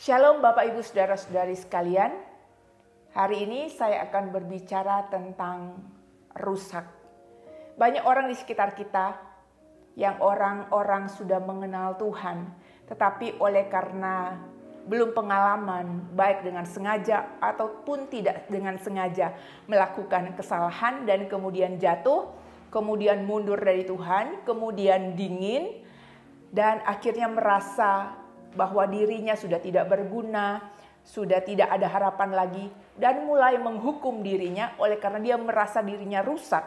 Shalom Bapak Ibu Saudara-saudari sekalian. Hari ini saya akan berbicara tentang rusak. Banyak orang di sekitar kita yang orang-orang sudah mengenal Tuhan, tetapi oleh karena belum pengalaman, baik dengan sengaja ataupun tidak dengan sengaja, melakukan kesalahan dan kemudian jatuh, kemudian mundur dari Tuhan, kemudian dingin, dan akhirnya merasa bahwa dirinya sudah tidak berguna, sudah tidak ada harapan lagi, dan mulai menghukum dirinya oleh karena dia merasa dirinya rusak.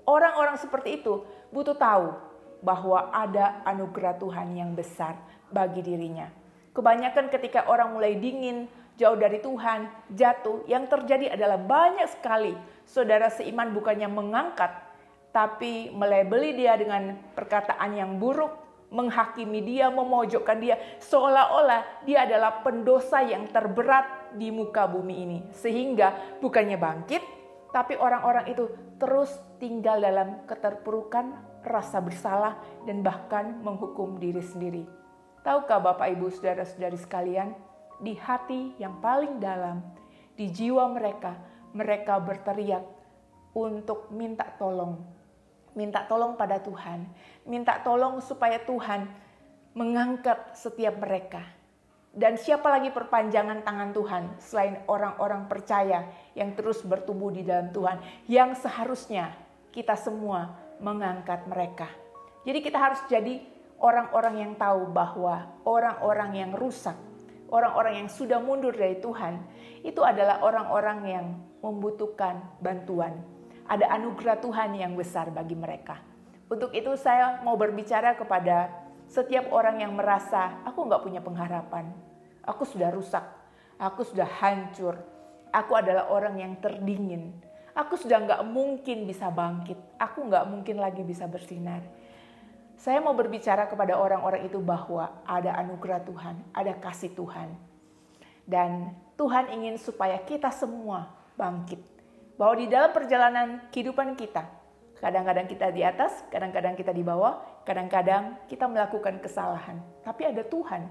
Orang-orang seperti itu butuh tahu bahwa ada anugerah Tuhan yang besar bagi dirinya. Kebanyakan ketika orang mulai dingin, jauh dari Tuhan, jatuh, yang terjadi adalah banyak sekali saudara seiman bukannya mengangkat, tapi melabeli dia dengan perkataan yang buruk, menghakimi dia, memojokkan dia, seolah-olah dia adalah pendosa yang terberat di muka bumi ini. Sehingga bukannya bangkit, tapi orang-orang itu terus tinggal dalam keterpurukan, rasa bersalah, dan bahkan menghukum diri sendiri. Tahukah Bapak Ibu Saudara-saudari sekalian, di hati yang paling dalam, di jiwa mereka, mereka berteriak untuk minta tolong. Minta tolong pada Tuhan, minta tolong supaya Tuhan mengangkat setiap mereka. Dan siapa lagi perpanjangan tangan Tuhan selain orang-orang percaya yang terus bertumbuh di dalam Tuhan, yang seharusnya kita semua mengangkat mereka. Jadi kita harus jadi orang-orang yang tahu bahwa orang-orang yang rusak, orang-orang yang sudah mundur dari Tuhan, itu adalah orang-orang yang membutuhkan bantuan. Ada anugerah Tuhan yang besar bagi mereka. Untuk itu saya mau berbicara kepada setiap orang yang merasa, aku nggak punya pengharapan, aku sudah rusak, aku sudah hancur, aku adalah orang yang terdingin, aku sudah nggak mungkin bisa bangkit, aku nggak mungkin lagi bisa bersinar. Saya mau berbicara kepada orang-orang itu bahwa ada anugerah Tuhan, ada kasih Tuhan. Dan Tuhan ingin supaya kita semua bangkit. Bahwa di dalam perjalanan kehidupan kita, kadang-kadang kita di atas, kadang-kadang kita di bawah, kadang-kadang kita melakukan kesalahan. Tapi ada Tuhan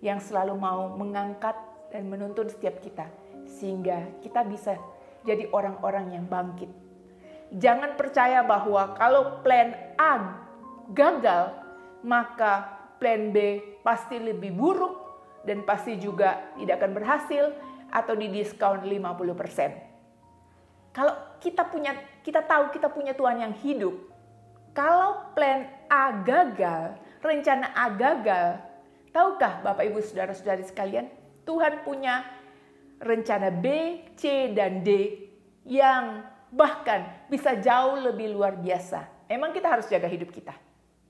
yang selalu mau mengangkat dan menuntun setiap kita, sehingga kita bisa jadi orang-orang yang bangkit. Jangan percaya bahwa kalau plan A gagal, maka plan B pasti lebih buruk dan pasti juga tidak akan berhasil atau didiskon 50%. Kalau kita tahu kita punya Tuhan yang hidup. Kalau plan A gagal, rencana A gagal, tahukah Bapak Ibu Saudara-saudari sekalian, Tuhan punya rencana B, C, dan D yang bahkan bisa jauh lebih luar biasa. Emang kita harus jaga hidup kita.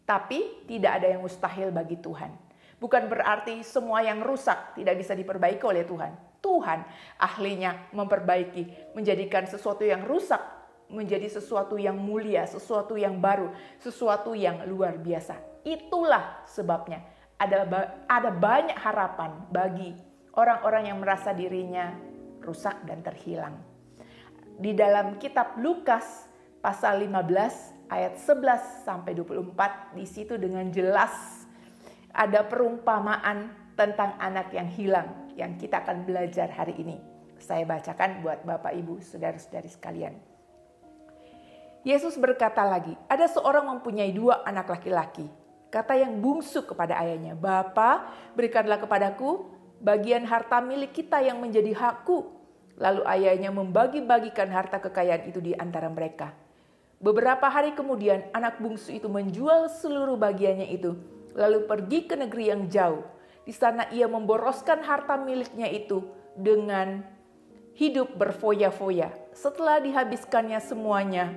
Tapi tidak ada yang mustahil bagi Tuhan. Bukan berarti semua yang rusak tidak bisa diperbaiki oleh Tuhan. Tuhan ahlinya memperbaiki, menjadikan sesuatu yang rusak menjadi sesuatu yang mulia, sesuatu yang baru, sesuatu yang luar biasa. Itulah sebabnya ada banyak harapan bagi orang-orang yang merasa dirinya rusak dan terhilang. Di dalam kitab Lukas pasal 15 ayat 11 sampai 24, di situ dengan jelas ada perumpamaan tentang anak yang hilang yang kita akan belajar hari ini. Saya bacakan buat Bapak Ibu, Saudara-saudari sekalian. Yesus berkata lagi, ada seorang mempunyai 2 anak laki-laki. Kata yang bungsu kepada ayahnya, "Bapa, berikanlah kepadaku bagian harta milik kita yang menjadi hakku." Lalu ayahnya membagi-bagikan harta kekayaan itu di antara mereka. Beberapa hari kemudian anak bungsu itu menjual seluruh bagiannya itu, lalu pergi ke negeri yang jauh. Di sana ia memboroskan harta miliknya itu dengan hidup berfoya-foya. Setelah dihabiskannya semuanya,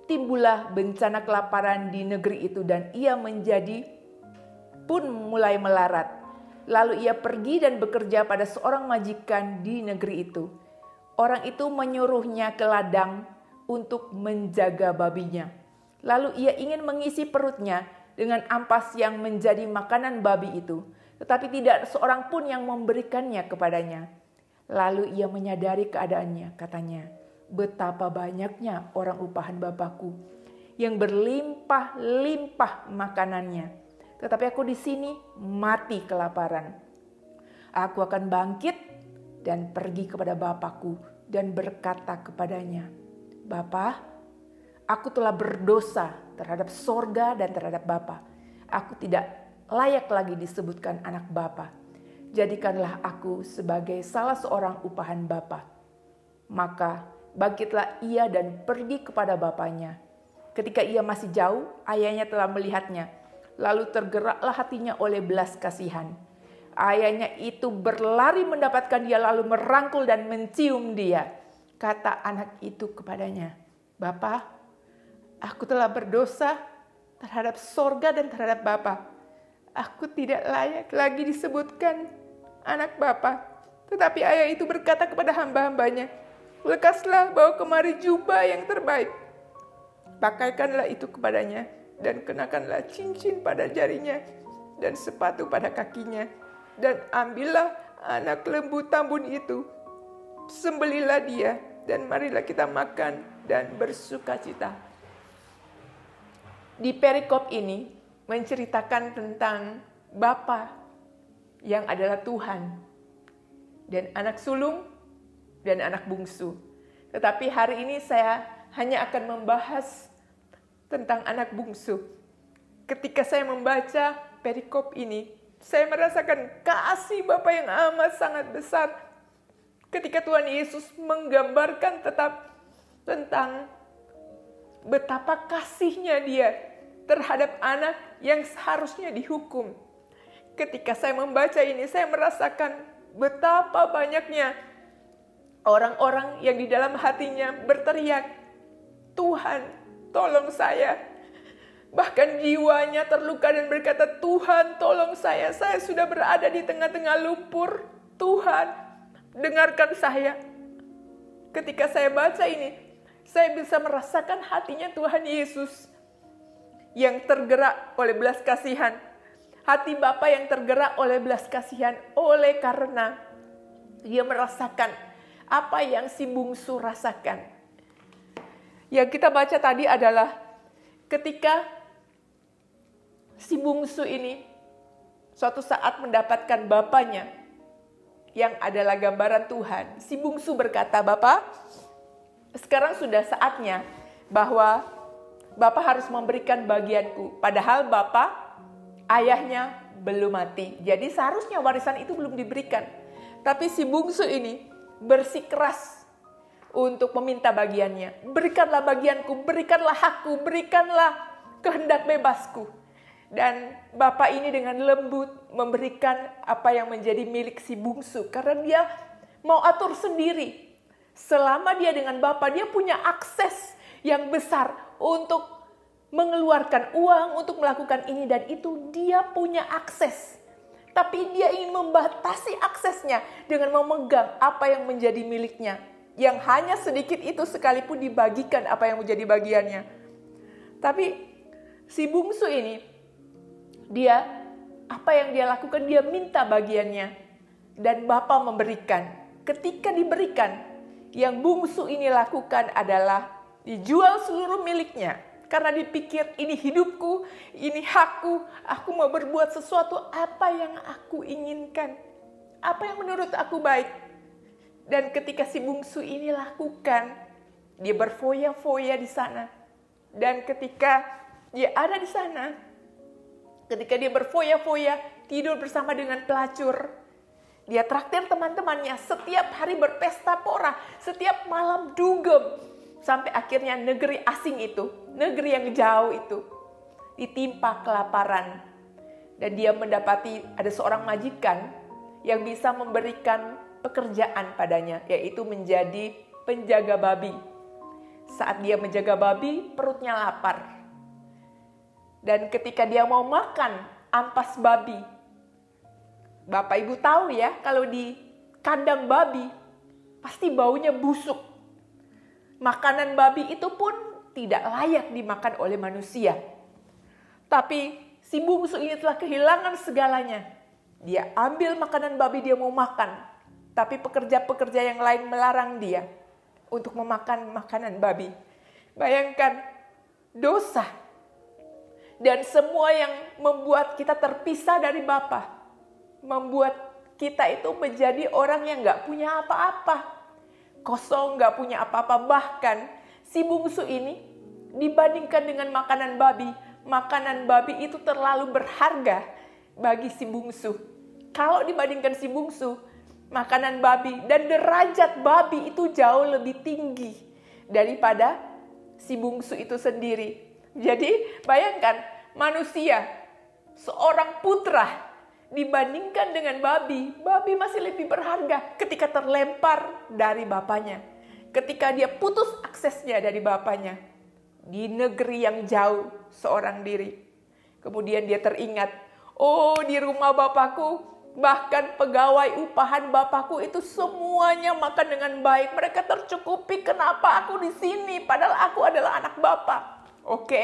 timbullah bencana kelaparan di negeri itu dan ia mulai melarat. Lalu ia pergi dan bekerja pada seorang majikan di negeri itu. Orang itu menyuruhnya ke ladang untuk menjaga babinya. Lalu ia ingin mengisi perutnya dengan ampas yang menjadi makanan babi itu. Tetapi tidak seorang pun yang memberikannya kepadanya. Lalu ia menyadari keadaannya, katanya, betapa banyaknya orang upahan Bapakku yang berlimpah-limpah makanannya. Tetapi aku di sini mati kelaparan. Aku akan bangkit dan pergi kepada Bapakku dan berkata kepadanya, Bapa, aku telah berdosa terhadap sorga dan terhadap Bapa. Aku tidak layak lagi disebutkan anak Bapa. Jadikanlah aku sebagai salah seorang upahan Bapa. Maka bangkitlah ia dan pergi kepada bapaknya. Ketika ia masih jauh, ayahnya telah melihatnya. Lalu tergeraklah hatinya oleh belas kasihan. Ayahnya itu berlari mendapatkan dia lalu merangkul dan mencium dia. Kata anak itu kepadanya, Bapa, aku telah berdosa terhadap sorga dan terhadap Bapa. Aku tidak layak lagi disebutkan anak Bapa. Tetapi ayah itu berkata kepada hamba-hambanya, lekaslah, bawa kemari jubah yang terbaik. Pakaikanlah itu kepadanya dan kenakanlah cincin pada jarinya dan sepatu pada kakinya. Dan ambillah anak lembu tambun itu, sembelilah dia dan marilah kita makan dan bersukacita. Di perikop ini menceritakan tentang Bapa yang adalah Tuhan dan anak sulung dan anak bungsu. Tetapi hari ini saya hanya akan membahas tentang anak bungsu. Ketika saya membaca perikop ini, saya merasakan kasih Bapa yang amat sangat besar. Ketika Tuhan Yesus menggambarkan tentang betapa kasihnya Dia terhadap anak yang seharusnya dihukum. Ketika saya membaca ini, saya merasakan betapa banyaknya orang-orang yang di dalam hatinya berteriak, Tuhan, tolong saya. Bahkan jiwanya terluka dan berkata, Tuhan, tolong saya sudah berada di tengah-tengah lumpur. Tuhan, dengarkan saya. Ketika saya baca ini, saya bisa merasakan hatinya Tuhan Yesus yang tergerak oleh belas kasihan. Hati Bapa yang tergerak oleh belas kasihan oleh karena dia merasakan apa yang si bungsu rasakan. Yang kita baca tadi adalah ketika si bungsu ini suatu saat mendapatkan bapaknya yang adalah gambaran Tuhan. Si bungsu berkata, Bapa, sekarang sudah saatnya bahwa Bapa harus memberikan bagianku. Padahal Bapa, ayahnya belum mati. Jadi seharusnya warisan itu belum diberikan. Tapi si bungsu ini bersikeras untuk meminta bagiannya. Berikanlah bagianku, berikanlah hakku, berikanlah kehendak bebasku. Dan Bapa ini dengan lembut memberikan apa yang menjadi milik si bungsu. Karena dia mau atur sendiri. Selama dia dengan Bapa, dia punya akses yang besar untuk mengeluarkan uang, untuk melakukan ini dan itu. Dia punya akses. Tapi dia ingin membatasi aksesnya dengan memegang apa yang menjadi miliknya. Yang hanya sedikit itu sekalipun dibagikan apa yang menjadi bagiannya. Tapi si bungsu ini, dia apa yang dia lakukan, dia minta bagiannya. Dan Bapa memberikan. Ketika diberikan, yang bungsu ini lakukan adalah dijual seluruh miliknya. Karena dipikir ini hidupku, ini hakku, aku mau berbuat sesuatu apa yang aku inginkan. Apa yang menurut aku baik. Dan ketika si bungsu ini lakukan, dia berfoya-foya di sana. Dan ketika dia ada di sana, ketika dia berfoya-foya, tidur bersama dengan pelacur, dia traktir teman-temannya, setiap hari berpesta pora, setiap malam dugem. Sampai akhirnya negeri asing itu, negeri yang jauh itu, ditimpa kelaparan. Dan dia mendapati ada seorang majikan yang bisa memberikan pekerjaan padanya, yaitu menjadi penjaga babi. Saat dia menjaga babi, perutnya lapar. Dan ketika dia mau makan ampas babi, Bapak Ibu tahu ya, kalau di kandang babi, pasti baunya busuk. Makanan babi itu pun tidak layak dimakan oleh manusia. Tapi si bungsu ini telah kehilangan segalanya. Dia ambil makanan babi, dia mau makan. Tapi pekerja-pekerja yang lain melarang dia untuk memakan makanan babi. Bayangkan dosa. Dan semua yang membuat kita terpisah dari Bapa. Membuat kita itu menjadi orang yang gak punya apa-apa. Kosong, gak punya apa-apa. Bahkan si bungsu ini dibandingkan dengan makanan babi itu terlalu berharga bagi si bungsu. Kalau dibandingkan si bungsu, makanan babi dan derajat babi itu jauh lebih tinggi daripada si bungsu itu sendiri. Jadi bayangkan manusia, seorang putra dibandingkan dengan babi masih lebih berharga ketika terlempar dari bapaknya. Ketika dia putus aksesnya dari bapaknya. Di negeri yang jauh seorang diri. Kemudian dia teringat, oh di rumah bapakku, bahkan pegawai upahan bapakku itu semuanya makan dengan baik. Mereka tercukupi, kenapa aku di sini padahal aku adalah anak bapak. Oke,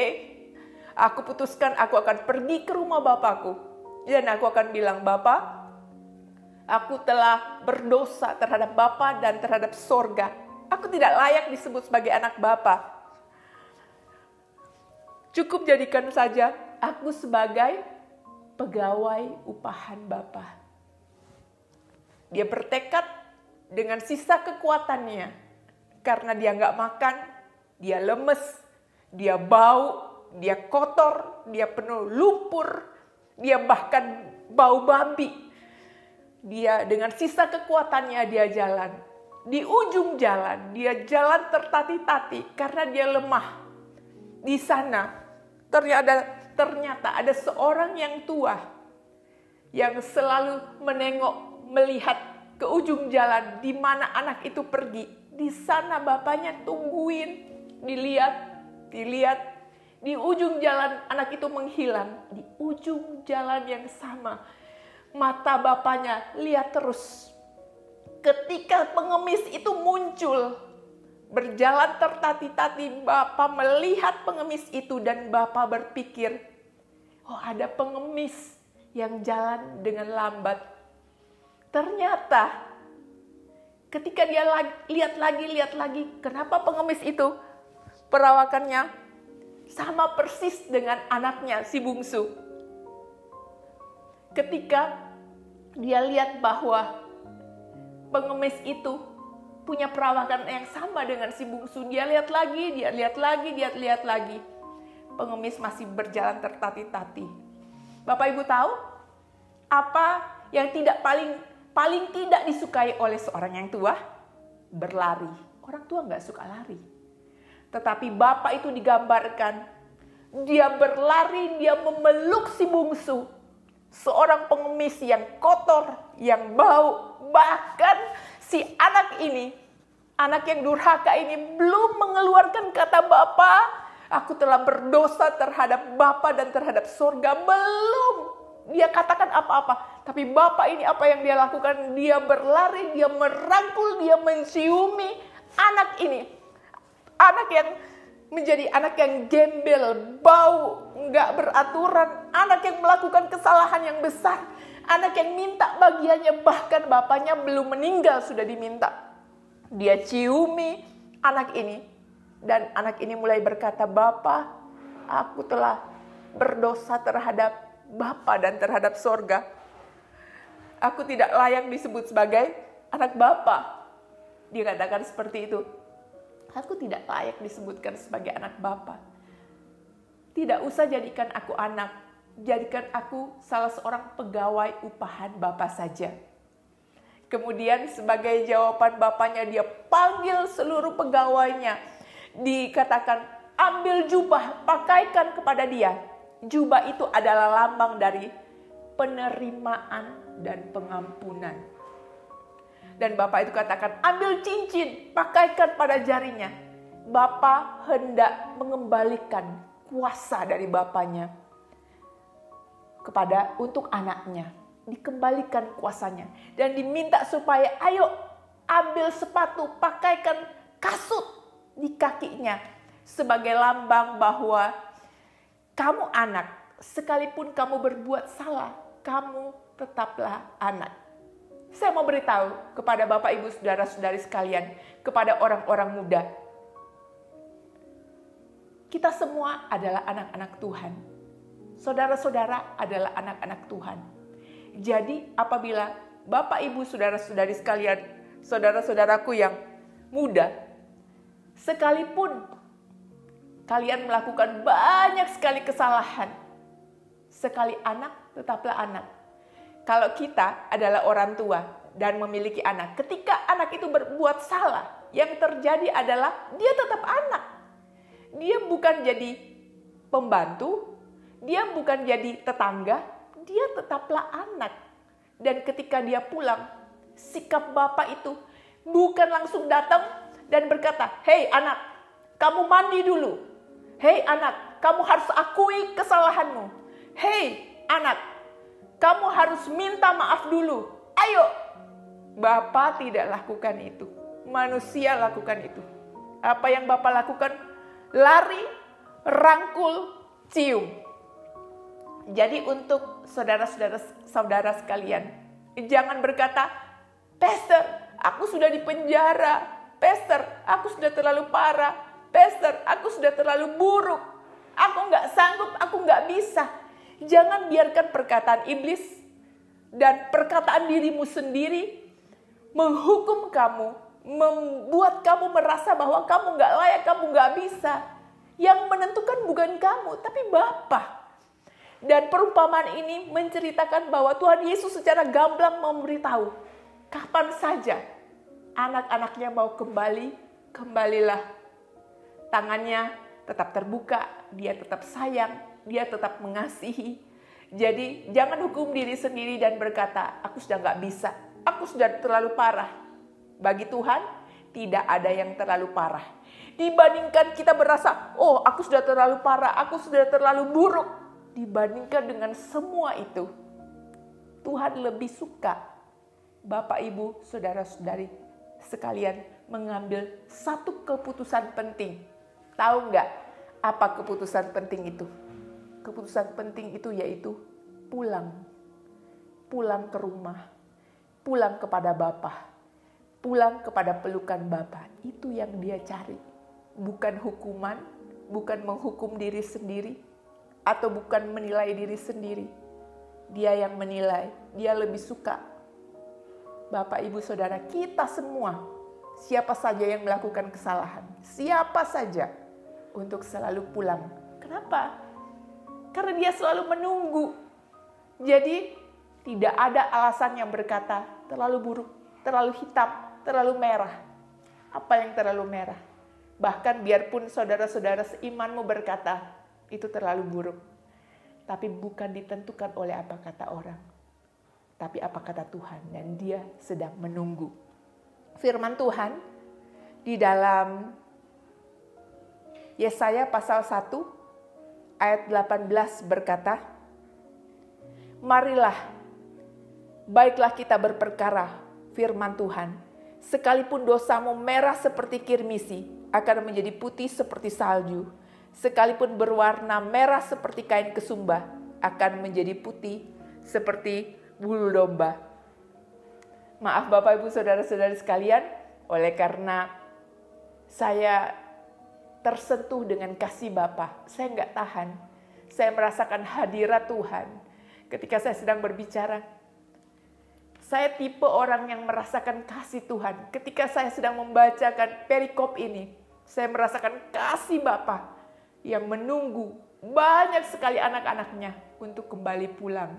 aku putuskan aku akan pergi ke rumah bapakku. Dan aku akan bilang, Bapak, aku telah berdosa terhadap Bapa dan terhadap sorga. Aku tidak layak disebut sebagai anak Bapa. Cukup jadikan saja aku sebagai pegawai upahan Bapa. Dia bertekad dengan sisa kekuatannya. Karena dia nggak makan, dia lemes, dia bau, dia kotor, dia penuh lumpur, dia bahkan bau babi. Dia dengan sisa kekuatannya dia jalan. Di ujung jalan dia jalan tertati-tati karena dia lemah. Di sana ternyata ada seorang yang tua yang selalu melihat ke ujung jalan di mana anak itu pergi. Di sana bapaknya tungguin, dilihat. Di ujung jalan anak itu menghilang. Di ujung jalan yang sama. Mata bapaknya lihat terus. Ketika pengemis itu muncul. Berjalan tertati-tati. Bapak melihat pengemis itu. Dan bapak berpikir. Oh ada pengemis yang jalan dengan lambat. Ternyata. Ketika dia lihat lagi. Kenapa pengemis itu perawakannya sama persis dengan anaknya si bungsu. Ketika dia lihat bahwa pengemis itu punya perawakan yang sama dengan si bungsu, dia lihat lagi. Pengemis masih berjalan tertati-tati. Bapak Ibu tahu apa yang paling tidak disukai oleh seorang yang tua? Berlari. Orang tua nggak suka lari. Tetapi bapak itu digambarkan, dia berlari, dia memeluk si bungsu. Seorang pengemis yang kotor, yang bau. Bahkan si anak yang durhaka ini belum mengeluarkan kata Bapa, aku telah berdosa terhadap Bapa dan terhadap surga. Belum dia katakan apa-apa. Tapi Bapa ini apa yang dia lakukan? Dia berlari, dia merangkul, dia menciumi anak ini. Anak yang menjadi anak yang gembel, bau, nggak beraturan. Anak yang melakukan kesalahan yang besar. Anak yang minta bagiannya, bahkan bapaknya belum meninggal sudah diminta. Dia ciumi anak ini. Dan anak ini mulai berkata, Bapa, aku telah berdosa terhadap Bapa dan terhadap sorga. Aku tidak layak disebut sebagai anak Bapa. Dia katakan seperti itu. Aku tidak layak disebutkan sebagai anak Bapa. Tidak usah jadikan aku anak. Jadikan aku salah seorang pegawai upahan Bapa saja. Kemudian sebagai jawaban bapaknya dia panggil seluruh pegawainya. Dikatakan ambil jubah, pakaikan kepada dia. Jubah itu adalah lambang dari penerimaan dan pengampunan. Dan bapak itu katakan, ambil cincin, pakaikan pada jarinya. Bapak hendak mengembalikan kuasa dari bapaknya untuk anaknya. Dikembalikan kuasanya. Dan diminta supaya, ayo ambil sepatu, pakaikan kasut di kakinya. Sebagai lambang bahwa kamu anak, sekalipun kamu berbuat salah, kamu tetaplah anak. Saya mau beritahu kepada Bapak, Ibu, Saudara-saudari sekalian, kepada orang-orang muda. Kita semua adalah anak-anak Tuhan. Saudara-saudara adalah anak-anak Tuhan. Jadi apabila Bapak, Ibu, saudara-saudari sekalian, saudara-saudaraku yang muda, sekalipun kalian melakukan banyak sekali kesalahan, sekali anak, tetaplah anak. Kalau kita adalah orang tua dan memiliki anak, ketika anak itu berbuat salah, yang terjadi adalah dia tetap anak. Dia bukan jadi pembantu, dia bukan jadi tetangga, dia tetaplah anak. Dan ketika dia pulang, sikap bapak itu bukan langsung datang dan berkata, "Hei anak, kamu mandi dulu. Hei anak, kamu harus akui kesalahanmu. Hei anak, kamu harus minta maaf dulu. Ayo." Bapak tidak lakukan itu. Manusia lakukan itu. Apa yang Bapak lakukan? Lari, rangkul, cium. Jadi untuk saudara sekalian, jangan berkata, "Pastor, aku sudah di penjara. Pastor, aku sudah terlalu parah. Pastor, aku sudah terlalu buruk. Aku nggak sanggup, aku nggak bisa." Jangan biarkan perkataan iblis dan perkataan dirimu sendiri menghukum kamu, membuat kamu merasa bahwa kamu nggak layak, kamu nggak bisa. Yang menentukan bukan kamu, tapi Bapa. Dan perumpamaan ini menceritakan bahwa Tuhan Yesus secara gamblang memberitahu, kapan saja anak-anaknya mau kembali, kembalilah. Tangannya tetap terbuka, dia tetap sayang, dia tetap mengasihi. Jadi jangan hukum diri sendiri dan berkata, "Aku sudah nggak bisa, aku sudah terlalu parah." Bagi Tuhan, tidak ada yang terlalu parah. Dibandingkan kita berasa, "Oh, aku sudah terlalu parah, aku sudah terlalu buruk." Dibandingkan dengan semua itu, Tuhan lebih suka Bapak, Ibu, saudara-saudari sekalian mengambil satu keputusan penting. Tahu nggak apa keputusan penting itu? Keputusan penting itu yaitu pulang. Pulang ke rumah. Pulang kepada Bapa. Pulang kepada pelukan Bapa. Itu yang dia cari. Bukan hukuman, bukan menghukum diri sendiri, atau bukan menilai diri sendiri. Dia yang menilai, dia lebih suka. Bapak, Ibu, Saudara, kita semua, siapa saja yang melakukan kesalahan, siapa saja, untuk selalu pulang. Kenapa? Karena dia selalu menunggu. Jadi tidak ada alasan yang berkata terlalu buruk, terlalu hitam, terlalu merah. Apa yang terlalu merah? Bahkan biarpun saudara-saudara seimanmu berkata itu terlalu buruk, tapi bukan ditentukan oleh apa kata orang, tapi apa kata Tuhan, dan dia sedang menunggu. Firman Tuhan di dalam Yesaya pasal 1 ayat 18 berkata, "Marilah, baiklah kita berperkara, firman Tuhan. Sekalipun dosamu merah seperti kirmisi, akan menjadi putih seperti salju. Sekalipun berwarna merah seperti kain kesumba, akan menjadi putih seperti bulu domba." Maaf Bapak, Ibu, Saudara-saudari sekalian, oleh karena saya tersentuh dengan kasih Bapa, saya nggak tahan. Saya merasakan hadirat Tuhan ketika saya sedang berbicara. Saya tipe orang yang merasakan kasih Tuhan. Ketika saya sedang membacakan perikop ini, saya merasakan kasih Bapa yang menunggu banyak sekali anak-anaknya untuk kembali pulang.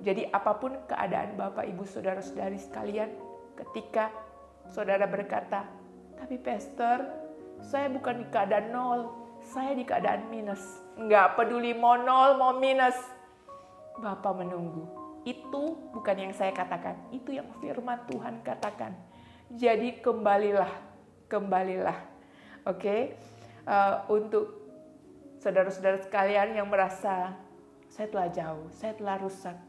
Jadi apapun keadaan Bapak, Ibu, Saudara-saudari sekalian, ketika saudara berkata, "Tapi Pastor, saya bukan di keadaan 0, saya di keadaan minus." Enggak peduli mau 0, mau minus. Bapak menunggu. Itu bukan yang saya katakan, itu yang firman Tuhan katakan. Jadi kembalilah. Oke? Untuk saudara-saudara sekalian yang merasa, saya telah jauh, saya telah rusak.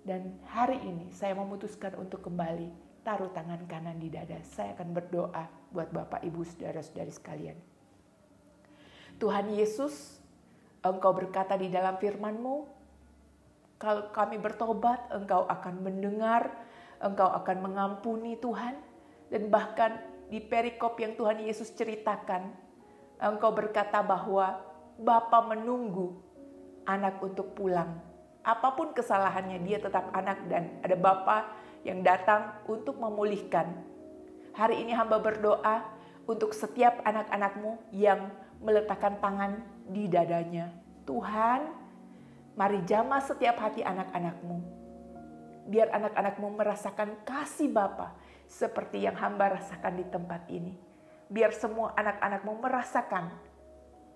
Dan hari ini saya memutuskan untuk kembali. Taruh tangan kanan di dada. Saya akan berdoa buat Bapak, Ibu, saudara-saudari sekalian. Tuhan Yesus, Engkau berkata di dalam firman-Mu, kalau kami bertobat, Engkau akan mendengar, Engkau akan mengampuni Tuhan. Dan bahkan di perikop yang Tuhan Yesus ceritakan, Engkau berkata bahwa Bapa menunggu anak untuk pulang. Apapun kesalahannya, dia tetap anak dan ada Bapa yang datang untuk memulihkan. Hari ini hamba berdoa untuk setiap anak-anak-Mu yang meletakkan tangan di dadanya. Tuhan, mari jamah setiap hati anak-anak-Mu. Biar anak-anak-Mu merasakan kasih Bapa seperti yang hamba rasakan di tempat ini. Biar semua anak-anak-Mu merasakan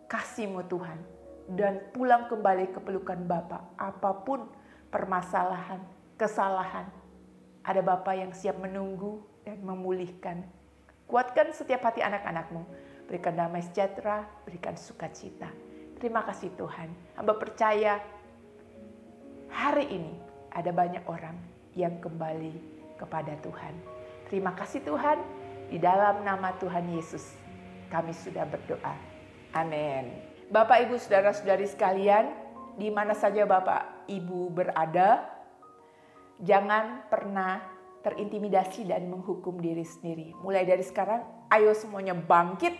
kasih-Mu Tuhan. Dan pulang kembali ke pelukan Bapa. Apapun permasalahan, kesalahan. Ada Bapa yang siap menunggu dan memulihkan. Kuatkan setiap hati anak-anak-Mu. Berikan damai sejahtera, berikan sukacita. Terima kasih Tuhan. Hamba percaya hari ini ada banyak orang yang kembali kepada Tuhan. Terima kasih Tuhan. Di dalam nama Tuhan Yesus kami sudah berdoa. Amin. Bapak, Ibu, Saudara-saudari sekalian, di mana saja Bapak, Ibu berada, jangan pernah terintimidasi dan menghukum diri sendiri. Mulai dari sekarang, ayo semuanya bangkit,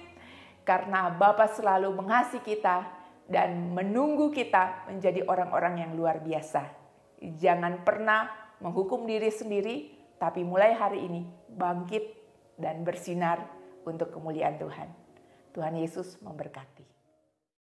karena Bapak selalu mengasihi kita dan menunggu kita menjadi orang-orang yang luar biasa. Jangan pernah menghukum diri sendiri, tapi mulai hari ini bangkit dan bersinar untuk kemuliaan Tuhan. Tuhan Yesus memberkati.